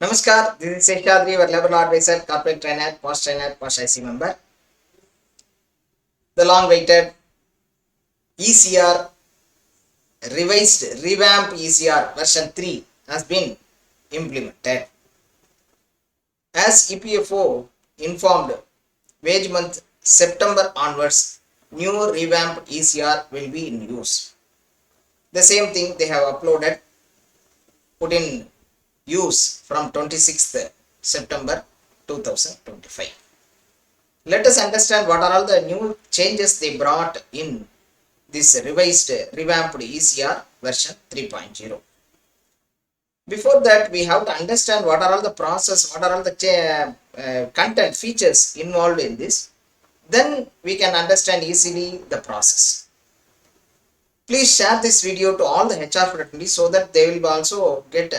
Namaskar, this is ECR3, your labor advisor, corporate trainer, post IC member. The long awaited ECR revamped ECR version 3 has been implemented. As EPFO informed, wage month September onwards, new revamped ECR will be in use. The same thing they have uploaded, put in use from 26th September 2025. Let us understand what are all the new changes they brought in this revamped ECR version 3.0. Before that, we have to understand what are all the process, what are all the content features involved in this. Then we can understand easily the process. Please share this video to all the HR fraternity so that they will also get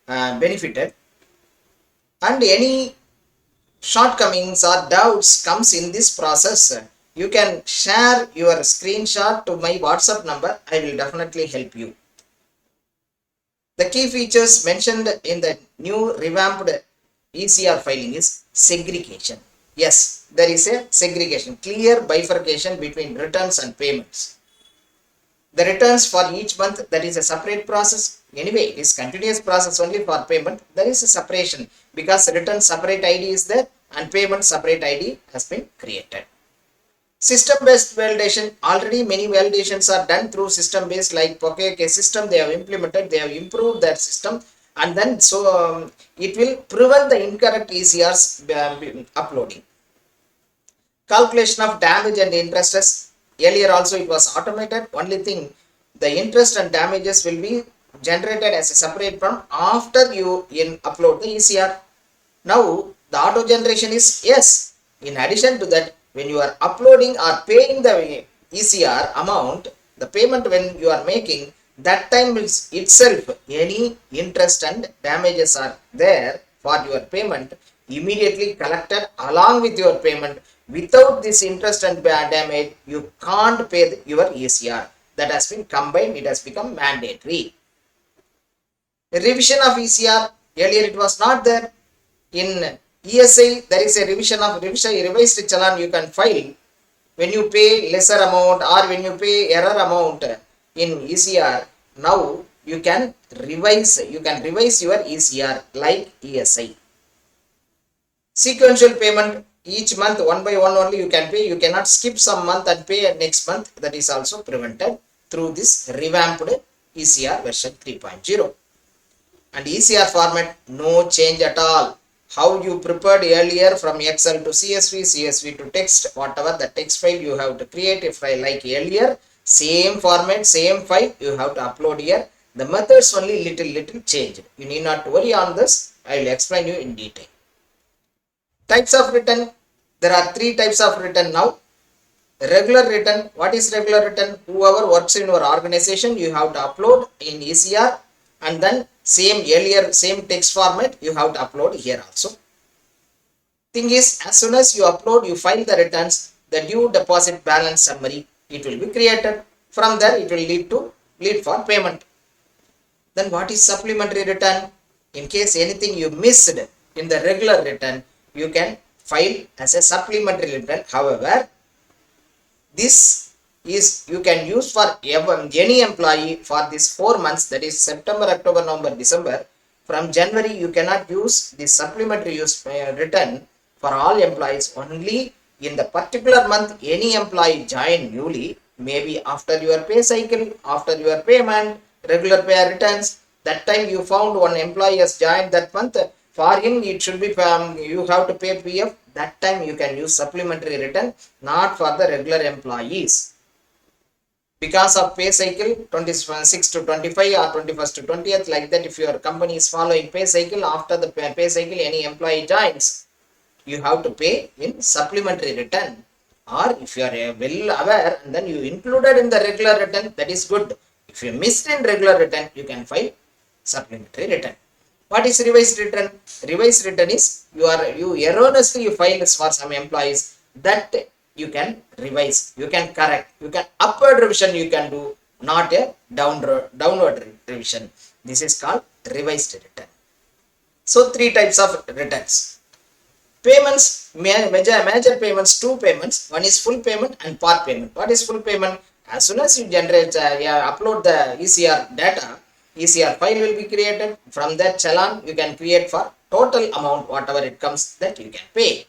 benefited. And any shortcomings or doubts comes in this process, you can share your screenshot to my WhatsApp number. I will definitely help you. The key features mentioned in the new revamped ECR filing is segregation. Yes, there is a segregation, clear bifurcation between returns and payments. The returns for each month, that is a separate process. Anyway, it is continuous process only for payment. There is a separation because return separate ID is there and payment separate ID has been created. System-based validation, already many validations are done through system-based, like Poke system they have implemented, they have improved their system, and then it will prevent the incorrect ECRs uploading. Calculation of damage and interests. Earlier also it was automated. Only thing, the interest and damages will be generated as a separate from after you upload the ECR. Now the auto generation is yes. In addition to that, when you are uploading or paying the ECR amount, the payment when you are making, that time itself any interest and damages are there for your payment immediately collected along with your payment. Without this interest and damage, you can't pay your ECR. That has been combined, it has become mandatory. Revision of ECR, earlier it was not there. In ESI, there is a revised challan you can file when you pay lesser amount or when you pay error amount in ECR. Now you can revise your ECR like ESI. Sequential payment, each month one by one only you can pay. You cannot skip some month and pay next month. That is also prevented through this revamped ECR version 3.0. And ECR format, no change at all. How you prepared earlier from Excel to CSV, CSV to text, whatever the text file you have to create a file like earlier, same format, same file you have to upload here. The methods only little changed. You need not worry on this. I will explain you in detail. Types of return, there are 3 types of return now. Regular return, what is regular return? Whoever works in your organization, you have to upload in ECR, and then same text format you have to upload here also. Thing is, as soon as you upload, you file the returns, the due deposit balance summary, it will be created. From there, it will lead for payment. Then what is supplementary return? In case anything you missed in the regular return, you can file as a supplementary return. However, this is you can use for any employee for this 4 months, that is September, October, November, December. From January, you cannot use this supplementary return for all employees. Only in the particular month, any employee join newly, maybe after your pay cycle, after your payment, regular pay returns, that time you found one employee has joined that month. For him, it should be you have to pay PF. That time you can use supplementary return, not for the regular employees. Because of pay cycle 26 to 25 or 21st to 20th, like that, if your company is following pay cycle, after the pay cycle any employee joins, you have to pay in supplementary return. Or if you are well aware and then you included in the regular return, that is good. If you missed in regular return, you can file supplementary return. What is revised return? Revised return is you erroneously you filed for some employees, that you can revise, you can correct, you can upward revision you can do, not a downward revision. This is called revised return. So three types of returns. Payments, major payments, two payments. One is full payment and part payment. What is full payment? As soon as you generate, upload the ECR data, ECR file will be created. From that challan, you can create for total amount, whatever it comes, that you can pay.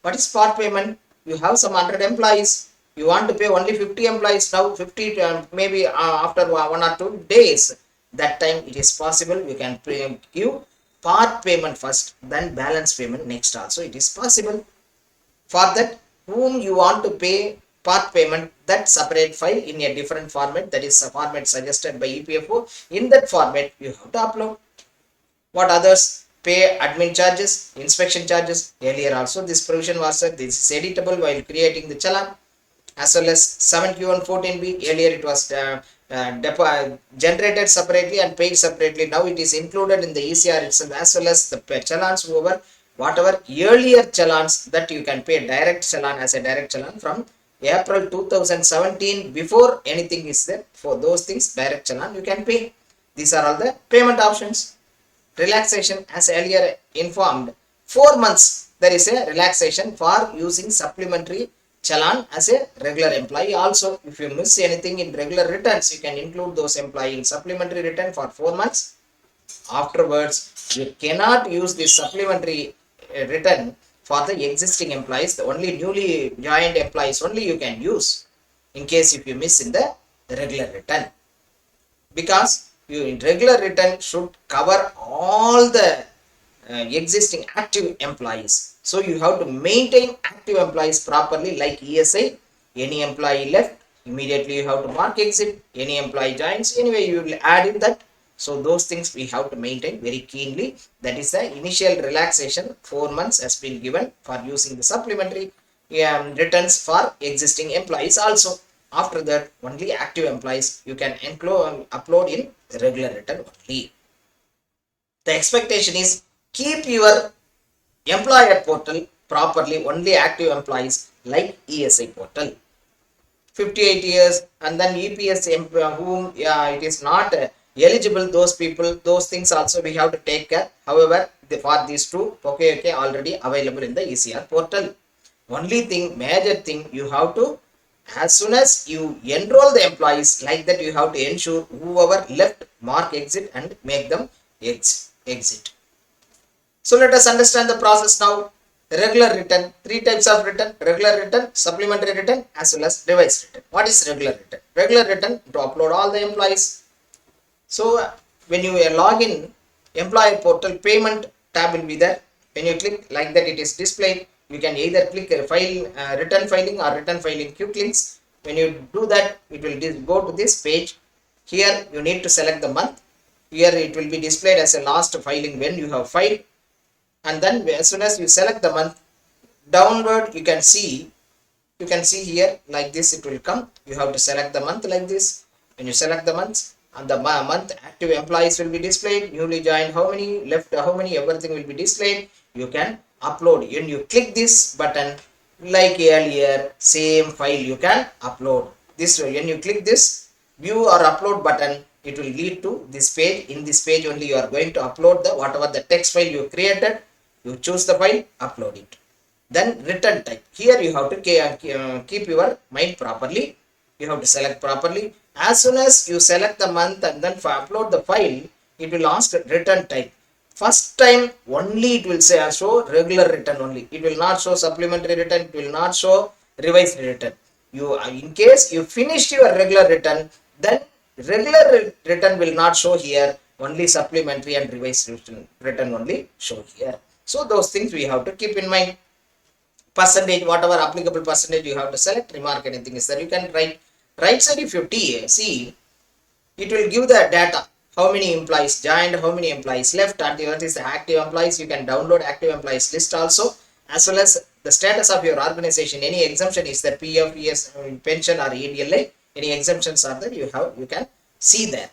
What is part payment? You have some 100 employees. You want to pay only 50 employees now, 50 maybe after 1 or 2 days. That time it is possible. You can give part payment first, then balance payment next also. It is possible. For that, whom you want to pay part payment, that separate file in a different format, that is a format suggested by EPFO. In that format, you have to upload. What others? Pay admin charges, inspection charges. Earlier also this provision was said, this is editable while creating the challan. As well as 7Q and 14B, earlier it was generated separately and paid separately. Now it is included in the ECR itself, as well as the challans over whatever earlier challans, that you can pay direct challan as a direct challan from April 2017. Before anything is there, for those things direct challan you can pay. These are all the payment options. Relaxation, as earlier informed, 4 months there is a relaxation for using supplementary challan as a regular employee. Also, if you miss anything in regular returns, you can include those employee in supplementary return for 4 months. Afterwards, you cannot use this supplementary return for the existing employees. The only newly joined employees only you can use in case if you miss in the regular return, because you in regular return should cover all the existing active employees. So you have to maintain active employees properly, like ESI. Any employee left, immediately you have to mark exit. Any employee joins, anyway you will add in that. So those things we have to maintain very keenly. That is the initial relaxation. 4 months has been given for using the supplementary returns for existing employees also. After that, only active employees you can upload in regular return only. The expectation is keep your employer portal properly, only active employees, like ESI portal. 58 years and then EPS whom it is not eligible, those people, those things also we have to take care. However, for these two, okay, already available in the ECR portal. Only thing, major thing, you have to, as soon as you enroll the employees, like that you have to ensure whoever left, mark exit and make them exit. So let us understand the process now. Regular return, three types of return: regular return, supplementary return, as well as revised return. What is regular return? Regular return, to upload all the employees. So when you log in employee portal, payment tab will be there. When you click like that, it is displayed. You can either click file return filing or return filing quick links. When you do that, it will go to this page. Here you need to select the month. Here it will be displayed as a last filing when you have filed. And then as soon as you select the month, downward you can see here like this it will come. You have to select the month like this. When you select the month, and the month active employees will be displayed, newly joined how many, left how many, everything will be displayed. You can upload. When you click this button, like earlier, same file you can upload. This way, when you click this view or upload button, it will lead to this page. In this page only you are going to upload the whatever the text file you created. You choose the file, upload it. Then return type. Here you have to keep your mind properly. You have to select properly. As soon as you select the month and then upload the file, it will ask return type. First time only it will say show regular return only. It will not show supplementary return. It will not show revised return. You, in case you finished your regular return, then regular return will not show here. Only supplementary and revised return only show here. So those things we have to keep in mind. Percentage, whatever applicable percentage you have to select. Remark anything is there, you can write. Right side if you see, it will give the data. How many employees joined, how many employees left, and what is the active employees. You can download active employees list also, as well as the status of your organization. Any exemption is there, PF, ES, pension or EDLA, any exemptions are there, you can see there.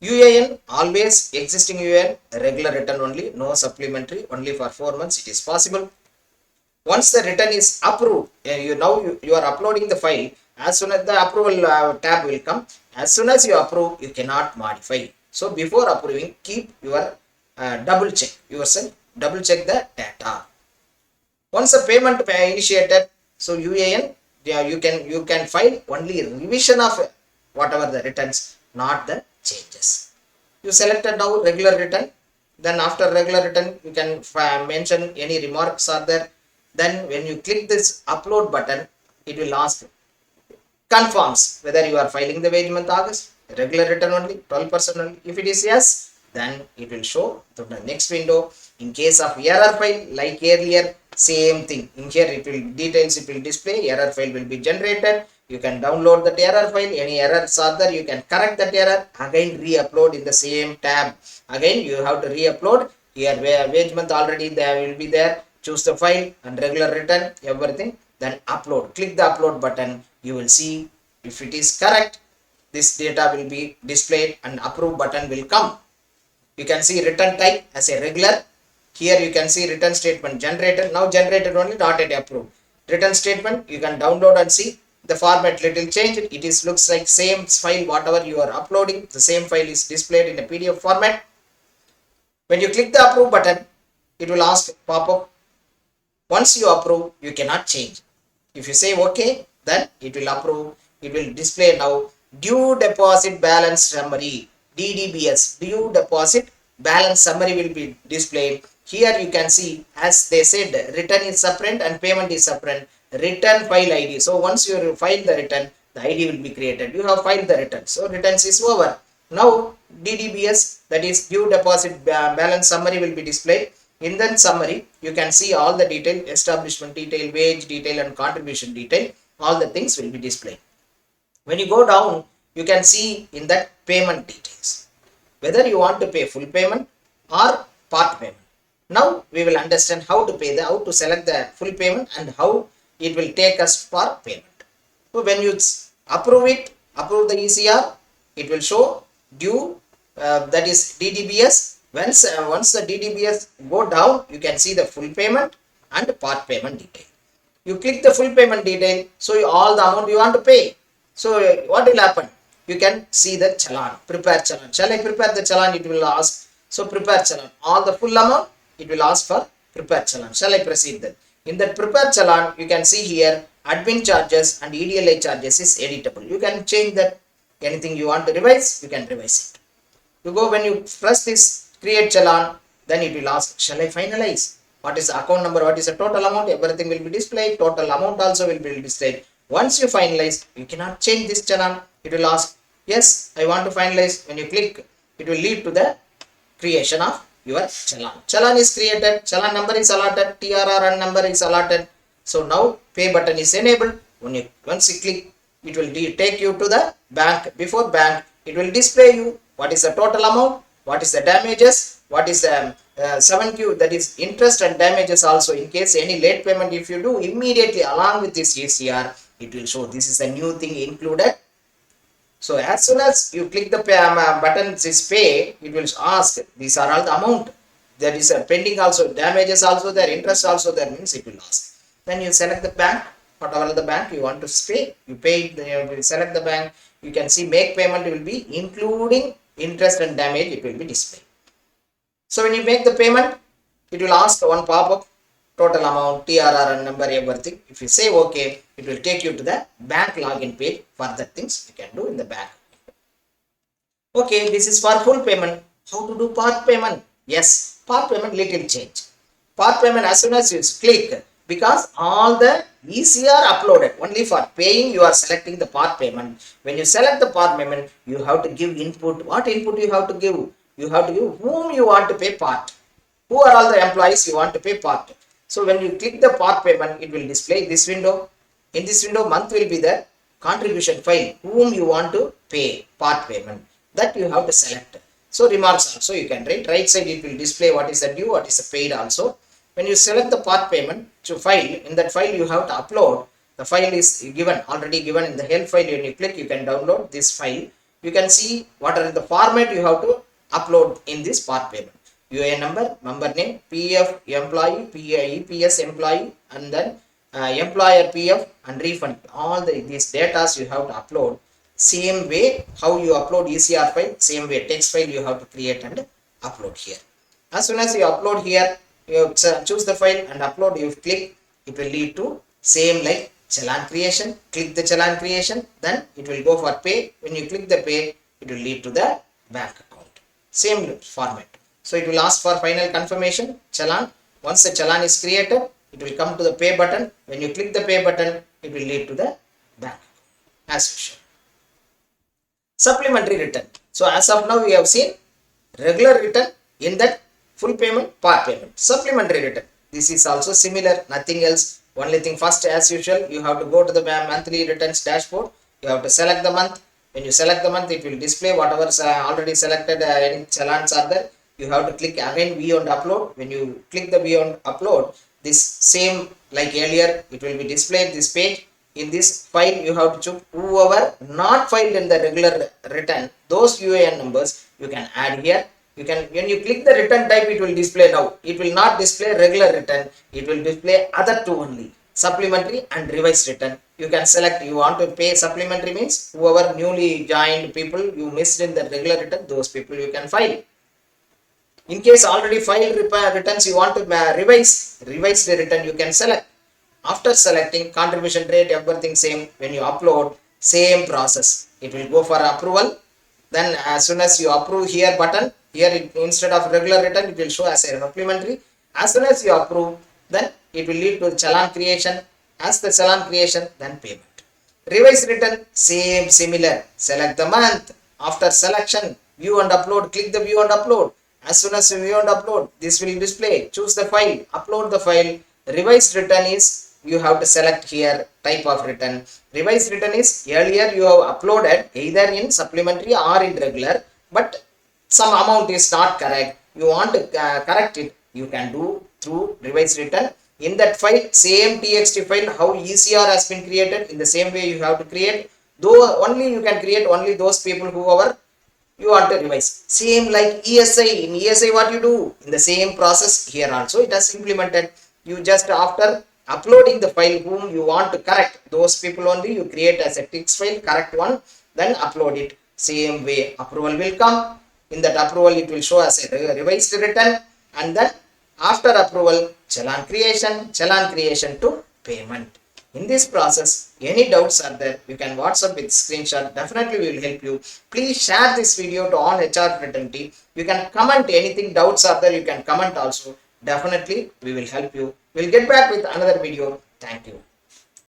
UAN, always existing UAN, regular return only, no supplementary, only for 4 months it is possible. Once the return is approved, you are uploading the file. As soon as the approval tab will come, as soon as you approve, you cannot modify. So before approving, keep your double check yourself, double check the data. Once the payment initiated, so UAN, yeah, you can file only revision of whatever the returns, not the changes. You selected now regular return, then after regular return you can mention any remarks are there. Then when you click this upload button, it will ask, confirms whether you are filing the wage month August, regular return only, 12% only. If it is yes, then it will show to the next window. In case of error file, like earlier, same thing. In here it will details, it will display, error file will be generated. You can download that error file. Any errors are there, you can correct that error. Again re-upload in the same tab. Again you have to re-upload. Here wage month already there will be there. Choose the file and regular return, everything. Then upload. Click the upload button. You will see if it is correct, this data will be displayed and approve button will come. You can see return type as a regular. Here you can see return statement generated. Now generated only, not yet approved. Return statement you can download and see. The format little changed. It is looks like same file whatever you are uploading. The same file is displayed in a PDF format. When you click the approve button, it will ask pop up. Once you approve, you cannot change. If you say okay, then it will approve. It will display now due deposit balance summary, DDBS, due deposit balance summary will be displayed. Here you can see, as they said, return is separate and payment is separate. Return file ID. So once you file the return, the ID will be created. You have filed the return. So returns is over. Now DDBS, that is due deposit balance summary, will be displayed. In that summary, you can see all the detail, establishment detail, wage detail and contribution detail. All the things will be displayed. When you go down, you can see in that payment details, whether you want to pay full payment or part payment. Now we will understand how to pay how to select the full payment and how it will take us for payment. So when you approve the ECR, it will show due, that is DDBS. Once the DDBS go down, you can see the full payment and part payment detail. You click the full payment detail, so all the amount you want to pay. So what will happen? You can see the challan, prepare challan. Shall I prepare the challan? It will ask. So prepare challan, all the full amount, it will ask for prepare challan. Shall I proceed then? In that prepare challan, you can see here admin charges and EDLA charges is editable. You can change that. Anything you want to revise, you can revise it. You go, when you press this create challan, then it will ask, shall I finalize? What is the account number? What is the total amount? Everything will be displayed. Total amount also will be displayed. Once you finalize, you cannot change this challan. It will ask, yes, I want to finalize. When you click, it will lead to the creation of your challan. Challan is created. Challan number is allotted. TRRN number is allotted. So now pay button is enabled. Once you click, it will take you to the bank. Before bank, it will display you what is the total amount, what is the damages, what is the 7Q, that is interest and damages also. In case any late payment if you do, immediately along with this ECR, it will show this is a new thing included. So as soon as you click the button is pay, it will ask, these are all the amount. There is a pending also, damages also there, interest also there, means it will ask. Then you select the bank, whatever the bank you want to pay, you pay, you select the bank. You can see make payment will be including interest and damage, it will be displayed. So when you make the payment, it will ask one pop-up, total amount, TRRN number, everything. If you say okay, it will take you to the bank login page. Further things you can do in the bank. Okay, this is for full payment. How to do part payment? Yes, part payment little change. Part payment, as soon as you click, because all the ECR uploaded, only for paying you are selecting the part payment. When you select the part payment, you have to give input. What input you have to give? You have to give whom you want to pay part. Who are all the employees you want to pay part. So when you click the part payment, it will display this window. In this window, month will be the contribution file, whom you want to pay part payment. That you have to select. So remarks also you can write. Right side it will display what is the due, what is the paid also. When you select the part payment to file, in that file you have to upload. The file is given, already given in the help file. When you click, you can download this file. You can see what are the format you have to upload in this part payment. UAN number, member name, PF employee, EPS employee, and then employer PF and refund. All these data you have to upload. Same way how you upload ECR file, same way text file you have to create and upload here. As soon as you upload here, you choose the file and upload, you click, it will lead to same like challan creation. Click the challan creation, then it will go for pay. When you click the pay, it will lead to the bank account. Same format. So it will ask for final confirmation challan. Once the challan is created, it will come to the pay button. When you click the pay button, it will lead to the bank account as usual. Supplementary return. So as of now we have seen regular return, in that full payment, part payment. Supplementary return, this is also similar, nothing else. Only thing, first as usual, you have to go to the monthly returns dashboard. You have to select the month. When you select the month, it will display whatever already selected, any challans are there. You have to click again view and upload. When you click the view and upload, this same like earlier, it will be displayed this page. In this file, you have to choose whoever not filed in the regular return, those UAN numbers you can add here. You can, when you click the return type, it will display now. It will not display regular return. It will display other two only, supplementary and revised return. You can select, you want to pay supplementary means whoever newly joined people you missed in the regular return, those people you can file. In case already filed returns you want to revise the return, you can select. After selecting, contribution rate, everything same. When you upload, same process. It will go for approval. Then as soon as you approve here button, here instead of regular return, it will show as a supplementary. As soon as you approve, then it will lead to challan creation. As the challan creation, then payment. Revise return, same, similar. Select the month. After selection, view and upload, click the view and upload. As soon as you view and upload, this will display. Choose the file, upload the file. Revised return is, you have to select here type of return. Revised return is, earlier you have uploaded either in supplementary or in regular, but some amount is not correct. You want to correct it, you can do through revised return. In that file, same txt file, how ECR has been created, in the same way you have to create. Though only you can create only those people who are you want to revise. Same like ESI. In ESI, what you do? In the same process here also it has implemented. You just after uploading the file whom you want to correct, those people only you create as a text file, correct one, then upload it. Same way approval will come. In that approval, it will show as a revised return, and then after approval, challan creation to payment. In this process, any doubts are there, you can WhatsApp with screenshot. Definitely we will help you. Please share this video to all HR fraternity. You can comment anything, doubts are there, you can comment also. Definitely we will help you. We'll get back with another video. Thank you.